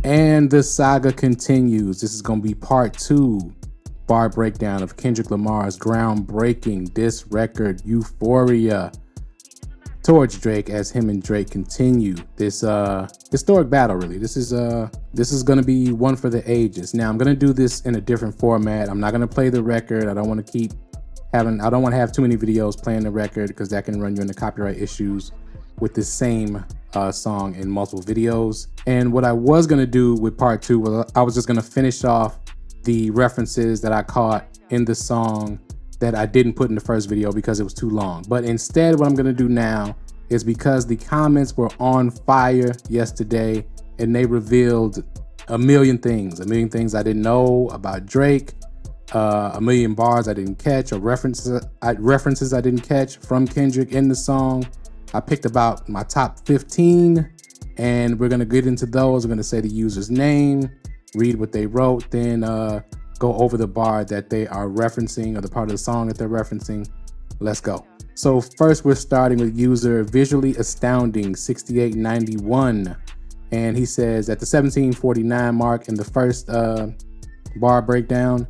And the saga continues. This is going to be part 2 bar breakdown of Kendrick Lamar's groundbreaking diss record Euphoria towards Drake, as him and Drake continue this historic battle. Really, this is going to be one for the ages. Now I'm going to do this in a different format. I'm not going to play the record. I don't want to have too many videos playing the record, because that can run you into copyright issues with the same song in multiple videos. And what I was going to do with part 2 was I was just going to finish off the references that I caught in the song that I didn't put in the first video because it was too long. But instead, what I'm going to do now is, because the comments were on fire yesterday and they revealed a million things I didn't know about Drake, a million bars I didn't catch, or references I didn't catch from Kendrick in the song. I picked about my top 15, and we're going to get into those. We're going to say the user's name, read what they wrote, then go over the bar that they are referencing, or the part of the song that they're referencing. Let's go. So first, we're starting with user Visually Astounding 6891, and he says at the 1749 mark in the first bar breakdown,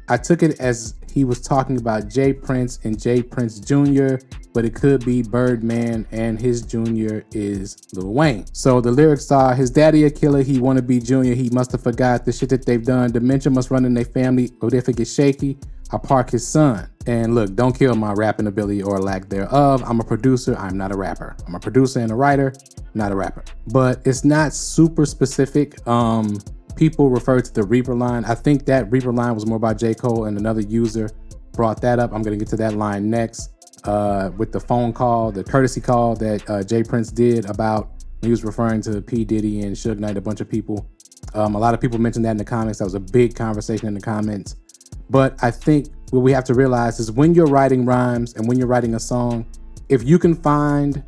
I took it as he was talking about J Prince and J Prince Jr., but it could be Birdman and his junior is Lil Wayne. So the lyrics are, his daddy a killer, he wanna be junior, he must have forgot the shit that they've done. Dementia must run in their family, but if it gets shaky, I park his son. And look, don't kill my rapping ability or lack thereof. I'm a producer, I'm not a rapper. I'm a producer and a writer, not a rapper. But it's not super specific. People refer to the Reaper line. I think that Reaper line was more about J. Cole, and another user brought that up. I'm gonna get to that line next. With the phone call, the courtesy call that J Prince did about when he was referring to P. Diddy and Suge Knight, a bunch of people. A lot of people mentioned that in the comments. That was a big conversation in the comments. But I think what we have to realize is, when you're writing rhymes and when you're writing a song, if you can find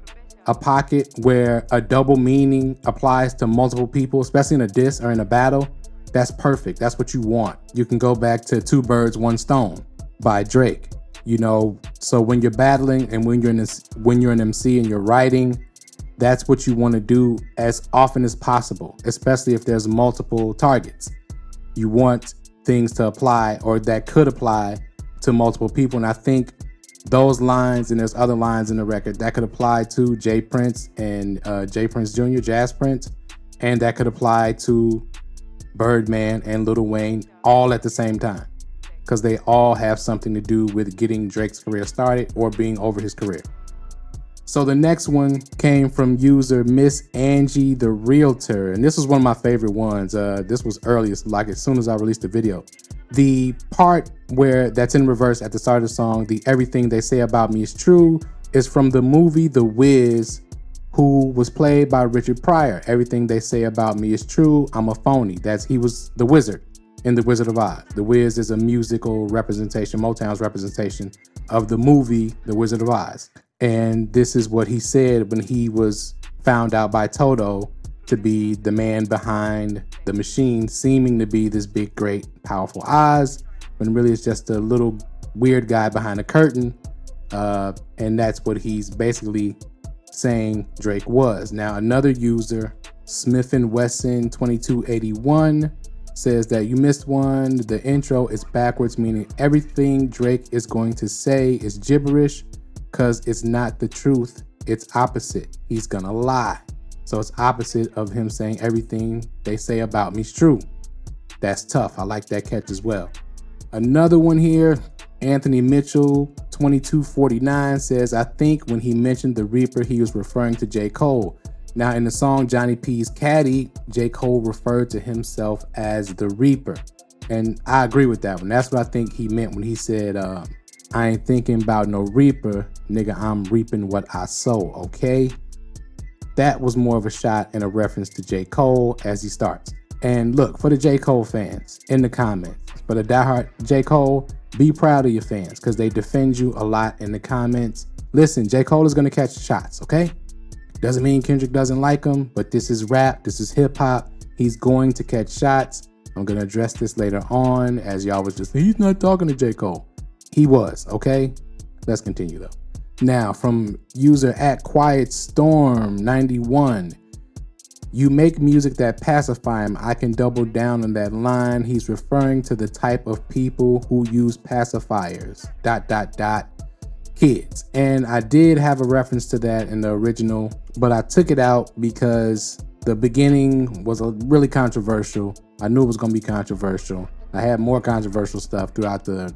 a pocket where a double meaning applies to multiple people, especially in a diss or in a battle, that's perfect. That's what you want. You can go back to Two Birds, One Stone by Drake. You know, so when you're battling and when you're an MC and you're writing, that's what you want to do as often as possible, especially if there's multiple targets. You want things to apply, or that could apply to multiple people. And I think those lines, and there's other lines in the record that could apply to J Prince and J Prince Jr., Jazz Prince, and that could apply to Birdman and Lil Wayne all at the same time, because they all have something to do with getting Drake's career started or being over his career. So the next one came from user Miss Angie the Realtor, and this was one of my favorite ones. This was earliest, like as soon as I released the video. The part where that's in reverse at the start of the song, the everything they say about me is true, is from the movie The Wiz, who was played by Richard Pryor. Everything they say about me is true, I'm a phony. He was the wizard in The Wizard of Oz. The Wiz is a musical representation, Motown's representation of the movie The Wizard of Oz. And this is what he said when he was found out by Toto to be the man behind the machine, seeming to be this big, great, powerful Oz, when really it's just a little weird guy behind a curtain. And that's what he's basically saying Drake was. Now, another user, Smith & Wesson 2281, says that you missed one. The intro is backwards, meaning everything Drake is going to say is gibberish, because it's not the truth. It's opposite. He's gonna lie. So it's opposite of him saying everything they say about me is true. That's tough. I like that catch as well. Another one here, Anthony Mitchell 2249 says, I think when he mentioned the Reaper, he was referring to J. Cole. Now, in the song Johnny P's Caddy, J. Cole referred to himself as the Reaper. And I agree with that one. That's what I think he meant when he said, I ain't thinking about no Reaper, nigga, I'm reaping what I sow, okay? That was more of a shot and a reference to J. Cole as he starts. And look, for the J. Cole fans in the comments, for the diehard J. Cole, be proud of your fans, because they defend you a lot in the comments. Listen, J. Cole is gonna catch shots, okay? Doesn't mean Kendrick doesn't like him, but this is rap, this is hip hop. He's going to catch shots. I'm gonna address this later on, as y'all was just, he's not talking to J. Cole. He was, okay? Let's continue though. Now, from user @QuietStorm91, you make music that pacify him. I can double down on that line. He's referring to the type of people who use pacifiers, ... kids. And I did have a reference to that in the original, but I took it out because the beginning was really controversial. I knew it was going to be controversial. I had more controversial stuff throughout the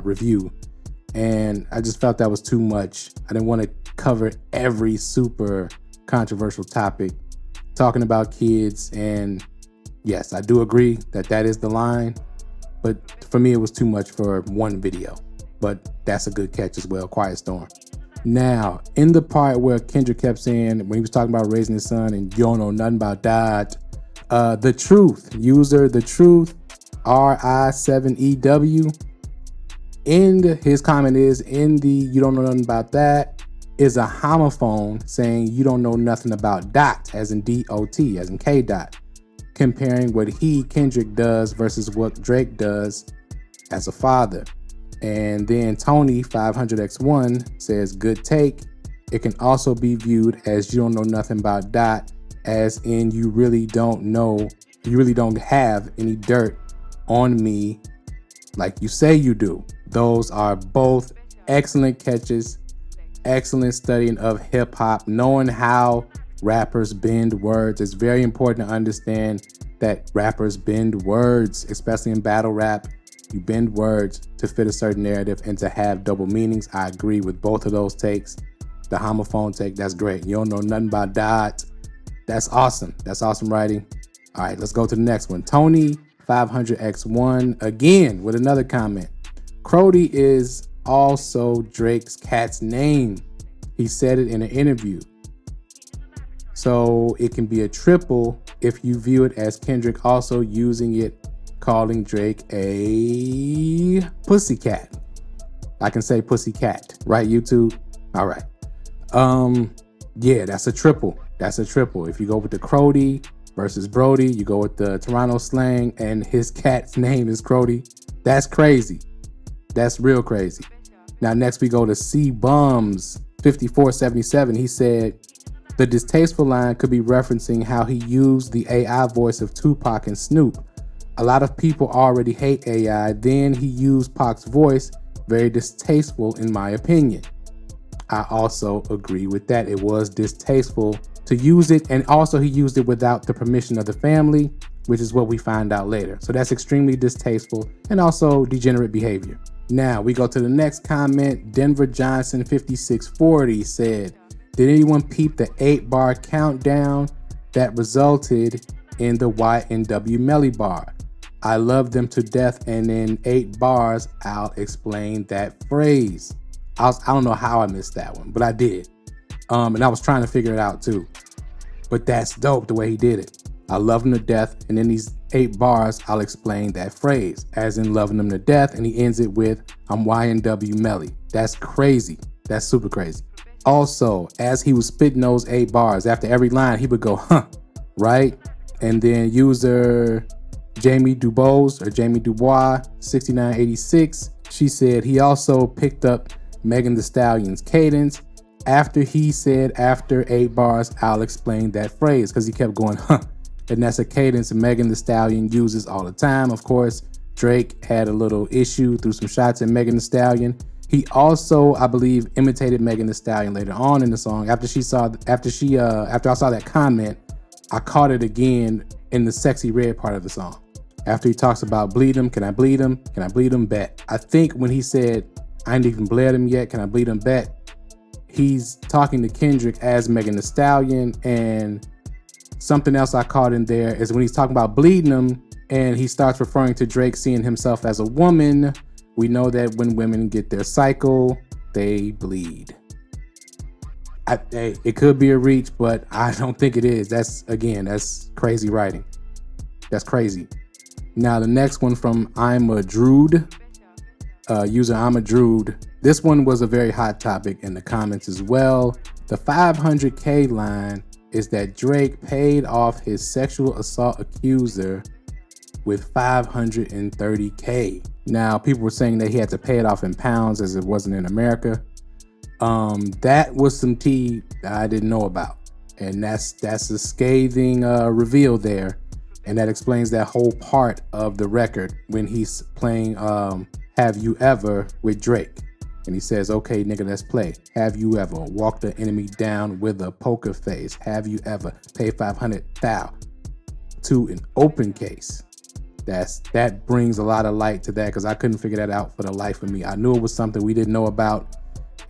review, and I just felt that was too much. I didn't want to cover every super controversial topic talking about kids. And yes, I do agree that that is the line, but for me it was too much for one video. But that's a good catch as well, Quiet Storm. Now, in the part where Kendrick kept saying, when he was talking about raising his son and you don't know nothing about that, the truth, user the truth, RI7EW, his comment is, in the you don't know nothing about that is a homophone saying you don't know nothing about dot, as in D-O-T, as in K dot, comparing what Kendrick does versus what Drake does as a father. And then Tony 500X1 says, good take. It can also be viewed as you don't know nothing about dot, as in you really don't have any dirt on me like you say you do. Those are both excellent catches, excellent studying of hip hop, knowing how rappers bend words. It's very important to understand that rappers bend words, especially in battle rap. You bend words to fit a certain narrative and to have double meanings. I agree with both of those takes. The homophone take, that's great. You don't know nothing about dot. That's awesome. That's awesome writing. All right, let's go to the next one. Tony 500X1 again with another comment. Crody is also Drake's cat's name. He said it in an interview. So it can be a triple if you view it as Kendrick also using it, calling Drake a pussycat. I can say pussycat, right, YouTube? All right. Yeah, that's a triple. That's a triple. If you go with the Crody versus Brody, you go with the Toronto slang, and his cat's name is Crody. That's crazy. That's real crazy. Now, next we go to C-Bums 5477. He said, the distasteful line could be referencing how he used the AI voice of Tupac and Snoop. A lot of people already hate AI. Then he used Pac's voice. Very distasteful in my opinion. I also agree with that. It was distasteful to use it. And also he used it without the permission of the family, which is what we find out later. So that's extremely distasteful and also degenerate behavior. Now we go to the next comment. Denver Johnson 5640 said, did anyone peep the 8-bar countdown that resulted in the YNW Melly bar? I love them to death, and in 8 bars, I'll explain that phrase. I don't know how I missed that one, but I did. And I was trying to figure it out too. But that's dope the way he did it. I love them to death, and in these 8 bars, I'll explain that phrase, as in loving them to death, and he ends it with, I'm YNW Melly. That's crazy. That's super crazy. Also, as he was spitting those 8 bars, after every line, he would go, huh, right? And then user Jamie Dubois 6986, she said he also picked up Megan Thee Stallion's cadence after he said, after 8 bars, I'll explain that phrase, because he kept going, huh. And that's a cadence Megan Thee Stallion uses all the time. Of course, Drake had a little issue, threw some shots at Megan Thee Stallion. He also, I believe, imitated Megan Thee Stallion later on in the song. After I saw that comment, I caught it again in the Sexy Red part of the song. After he talks about bleed him, can I bleed him? Can I bleed him? Bet. I think when he said, I ain't even bled him yet, can I bleed him? Bet. He's talking to Kendrick as Megan Thee Stallion. And something else I caught in there is when he's talking about bleeding him and he starts referring to Drake seeing himself as a woman. We know that when women get their cycle, they bleed. It could be a reach, but I don't think it is. That's crazy writing. That's crazy. Now, the next one from I'm a Druid, user I'm a Druid. This one was a very hot topic in the comments as well. The 500K line is that Drake paid off his sexual assault accuser with 530K. Now, people were saying that he had to pay it off in pounds as it wasn't in America. That was some tea that I didn't know about. And that's a scathing reveal there. And that explains that whole part of the record when he's playing Have You Ever with Drake. And he says, okay, nigga, let's play. Have you ever walked the enemy down with a poker face? Have you ever paid 500,000 to an open case? That brings a lot of light to that, because I couldn't figure that out for the life of me. I knew it was something we didn't know about,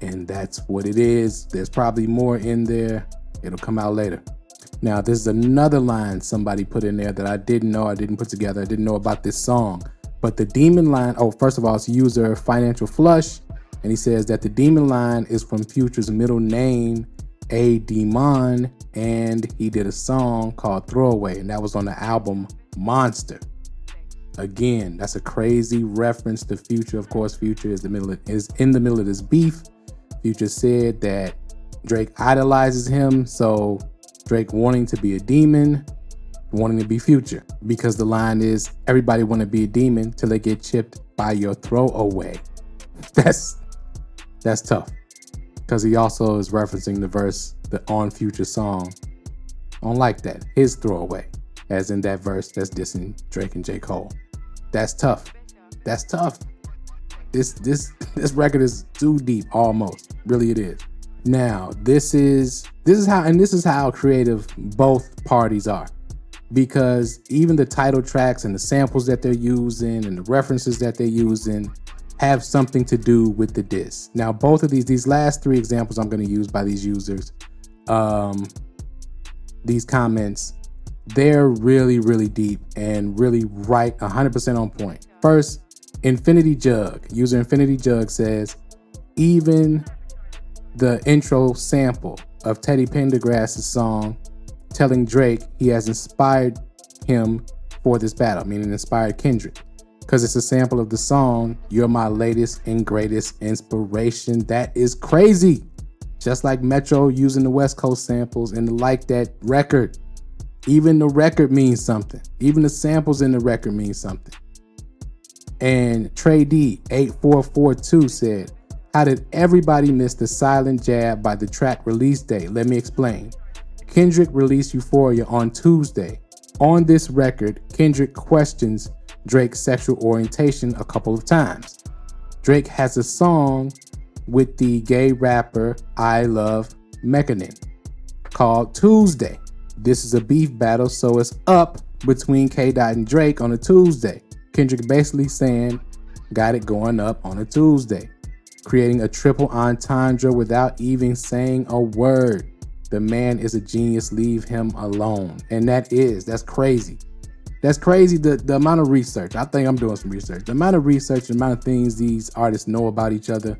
and that's what it is. There's probably more in there. It'll come out later. Now, this is another line somebody put in there that I didn't know, I didn't put together. I didn't know about this song. But the demon line, first of all, it's user Financial Flush. And he says that the demon line is from Future's middle name, A Demon, and he did a song called Throwaway, and that was on the album Monster. Again, that's a crazy reference to Future. Of course, Future is in the middle of this beef. Future said that Drake idolizes him, so Drake wanting to be a demon, wanting to be Future, because the line is, everybody want to be a demon till they get chipped by your throwaway. That's tough, because he also is referencing the verse, the On Future song, on Like That, his throwaway, as in that verse that's dissing Drake and J. Cole. That's tough. That's tough. This record is too deep, almost. Really, it is. Now, this is how creative both parties are, because even the title tracks and the samples that they're using and the references that they're using have something to do with the diss. Now, both of these last three examples I'm going to use by these users, these comments, they're really, really deep and really right, 100% on point. First, Infinity Jug, user Infinity Jug says, even the intro sample of Teddy Pendergrass's song telling Drake he has inspired him for this battle, meaning inspired Kendrick, because it's a sample of the song, You're My Latest and Greatest Inspiration. That is crazy. Just like Metro using the West Coast samples and Like That record. Even the record means something. Even the samples in the record mean something. And Trey D 8442 said, how did everybody miss the silent jab by the track release date? Let me explain. Kendrick released Euphoria on Tuesday. On this record, Kendrick questions Drake's sexual orientation a couple of times. Drake has a song with the gay rapper I Love Mekanin called Tuesday. This is a beef battle, so it's up between K-Dot and Drake on a Tuesday. Kendrick basically saying, got it going up on a Tuesday, creating a triple entendre without even saying a word. The man is a genius, leave him alone. And that's crazy. That's crazy, the amount of research. I think I'm doing some research. The amount of research, the amount of things these artists know about each other,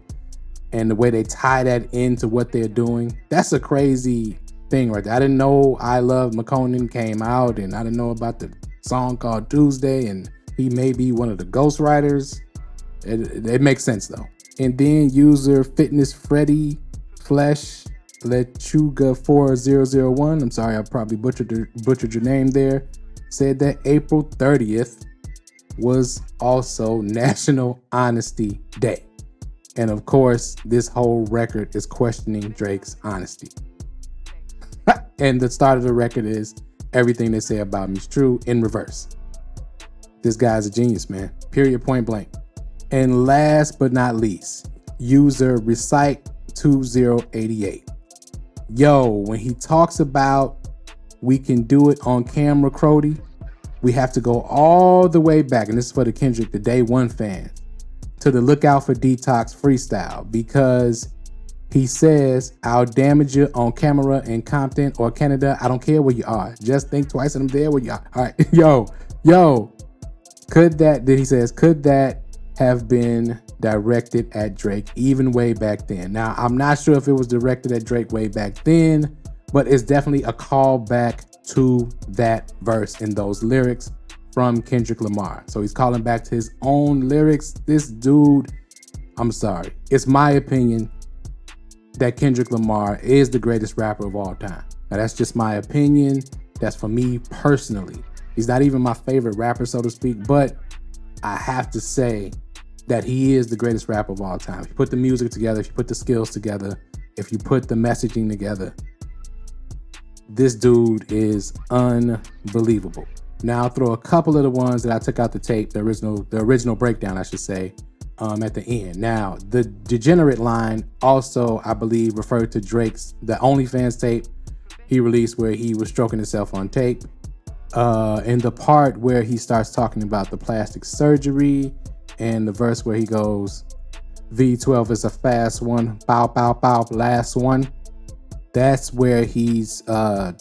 and the way they tie that into what they're doing, that's a crazy thing right there. I didn't know I Love McConan came out, and I didn't know about the song called Tuesday, and he may be one of the ghostwriters. It makes sense though. And then user Fitness Freddy Flesh Lechuga 4001, I'm sorry, I probably butchered your name there, said that April 30th was also National Honesty Day. And of course, this whole record is questioning Drake's honesty. And the start of the record is, everything they say about me is true, in reverse. This guy's a genius, man. Period, point blank. And last but not least, user Recite 2088. Yo, when he talks about we can do it on camera, Crody, we have to go all the way back, and this is for the Kendrick, the Day One fans, to the Lookout for Detox freestyle, because he says, I'll damage you on camera in Compton or Canada. I don't care where you are. Just think twice and I'm there where you are. All right, yo, could that have been directed at Drake even way back then? Now, I'm not sure if it was directed at Drake way back then, but it's definitely a callback to that verse in those lyrics from Kendrick Lamar. So he's calling back to his own lyrics. This dude, I'm sorry, it's my opinion that Kendrick Lamar is the greatest rapper of all time. Now, that's just my opinion. That's for me personally. He's not even my favorite rapper, so to speak, but I have to say that he is the greatest rapper of all time. If you put the music together, if you put the skills together, if you put the messaging together, this dude is unbelievable. Now I'll throw a couple of the ones that I took out the tape, the original breakdown, I should say, at the end. Now, the Degenerate line also, I believe, referred to Drake's, the OnlyFans tape he released where he was stroking himself on tape. In the part where he starts talking about the plastic surgery and the verse where he goes, V12 is a fast one, bow, bow, bow, last one. That's where he's, I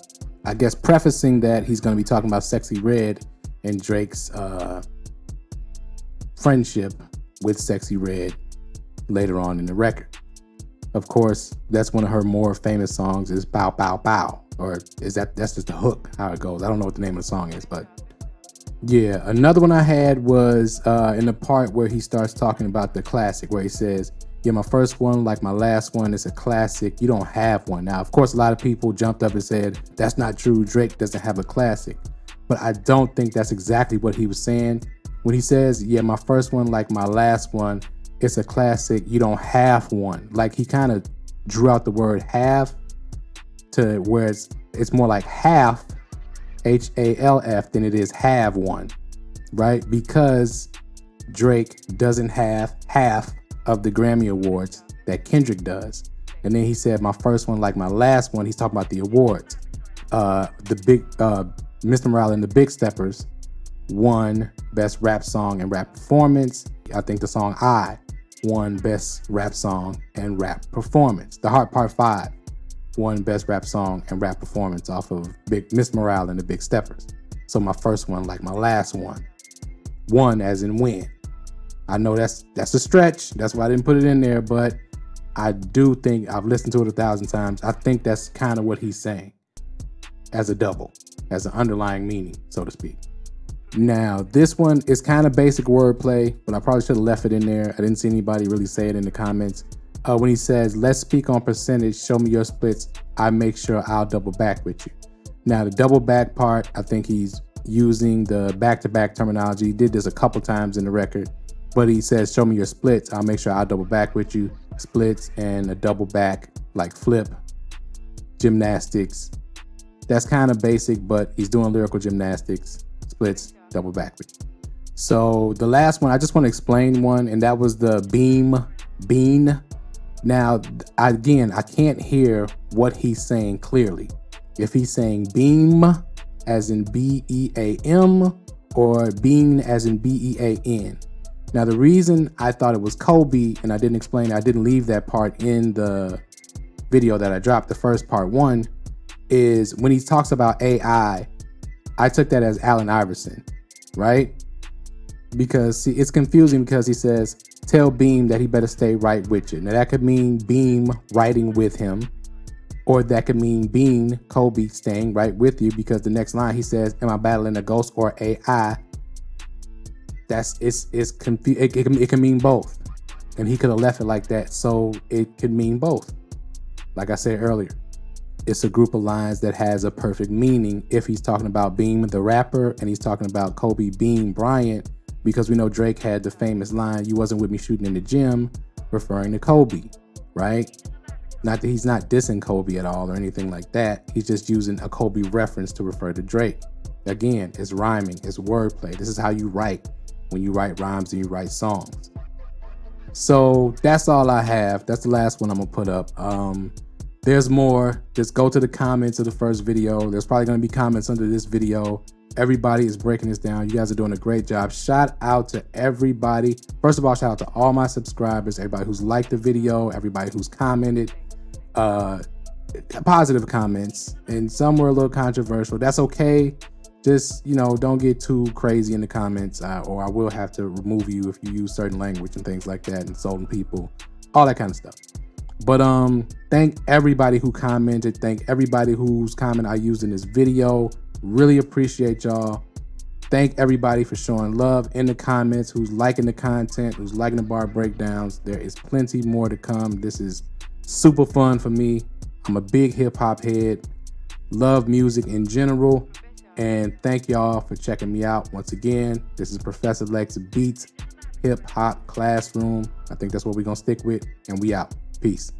guess, prefacing that he's going to be talking about Sexy Red and Drake's friendship with Sexy Red later on in the record. Of course, that's one of her more famous songs is Bow Bow Bow, or that's just the hook, how it goes. I don't know what the name of the song is, but yeah. Another one I had was in the part where he starts talking about the classic, where he says, yeah, my first one, like my last one, is a classic. You don't have one. Now, of course, a lot of people jumped up and said, that's not true. Drake doesn't have a classic. But I don't think that's exactly what he was saying. When he says, yeah, my first one, like my last one, it's a classic. You don't have one. Like he kind of drew out the word have to where it's more like half, H-A-L-F, than it is have one, right? Because Drake doesn't have half of the Grammy Awards that Kendrick does. And then he said, my first one, like my last one, he's talking about the awards. Mr. Morale and the Big Steppers won Best Rap Song and Rap Performance. I think the song I won Best Rap Song and Rap Performance. The Heart Part 5 won Best Rap Song and Rap Performance off of Miss Morale and the Big Steppers. So my first one, like my last one. Won as in win. I know that's a stretch. That's why I didn't put it in there, but I do think, I've listened to it 1,000 times. I think that's kind of what he's saying as a double, as an underlying meaning, so to speak. Now, this one is kind of basic wordplay, but I probably should have left it in there. I didn't see anybody really say it in the comments. When he says, let's speak on percentage, show me your splits, I make sure I'll double back with you. Now, the double back part, I think he's using the back-to-back terminology. He did this a couple times in the record, but he says, show me your splits, I'll make sure I'll double back with you. Splits and a double back, like flip, gymnastics. That's kind of basic, but he's doing lyrical gymnastics. Splits, double back with you. So the last one, I just want to explain one, and that was the bean. Now, again, I can't hear what he's saying clearly. If he's saying beam as in B-E-A-M or bean as in B-E-A-N. Now, the reason I thought it was Kobe and I didn't explain, I didn't leave that part in the video that I dropped, the first part one, is when he talks about AI, I took that as Allen Iverson, right? Because see, it's confusing because he says, tell Beam that he better stay right with you. Now that could mean Beam riding with him, or that could mean Beam, Kobe, staying right with you, because the next line he says, am I battling a ghost or AI? It can mean both. And he could have left it like that, so it could mean both. Like I said earlier, it's a group of lines that has a perfect meaning if he's talking about Beam the rapper and he's talking about Kobe Beam Bryant, because we know Drake had the famous line, you wasn't with me shooting in the gym, referring to Kobe, right? Not that he's not dissing Kobe at all or anything like that. He's just using a Kobe reference to refer to Drake. Again, it's rhyming, it's wordplay. This is how you write when you write rhymes and you write songs. So that's all I have. That's the last one I'm gonna put up. There's more. Just go to the comments of the first video. There's probably gonna be comments under this video. Everybody is breaking this down. You guys are doing a great job. Shout out to everybody. First of all, shout out to all my subscribers, everybody who's liked the video, everybody who's commented, positive comments, and some were a little controversial. That's okay. Just, you know, don't get too crazy in the comments, or I will have to remove you if you use certain language and things like that, insulting people, all that kind of stuff. But thank everybody who commented. Thank everybody whose comment I used in this video. Really appreciate y'all. Thank everybody for showing love in the comments, who's liking the content, who's liking the bar breakdowns. There is plenty more to come. This is super fun for me. I'm a big hip hop head. Love music in general. And thank y'all for checking me out once again. This is Professor Lex Beats. hip hop classroom. I think that's what we're gonna stick with, and we out. Peace.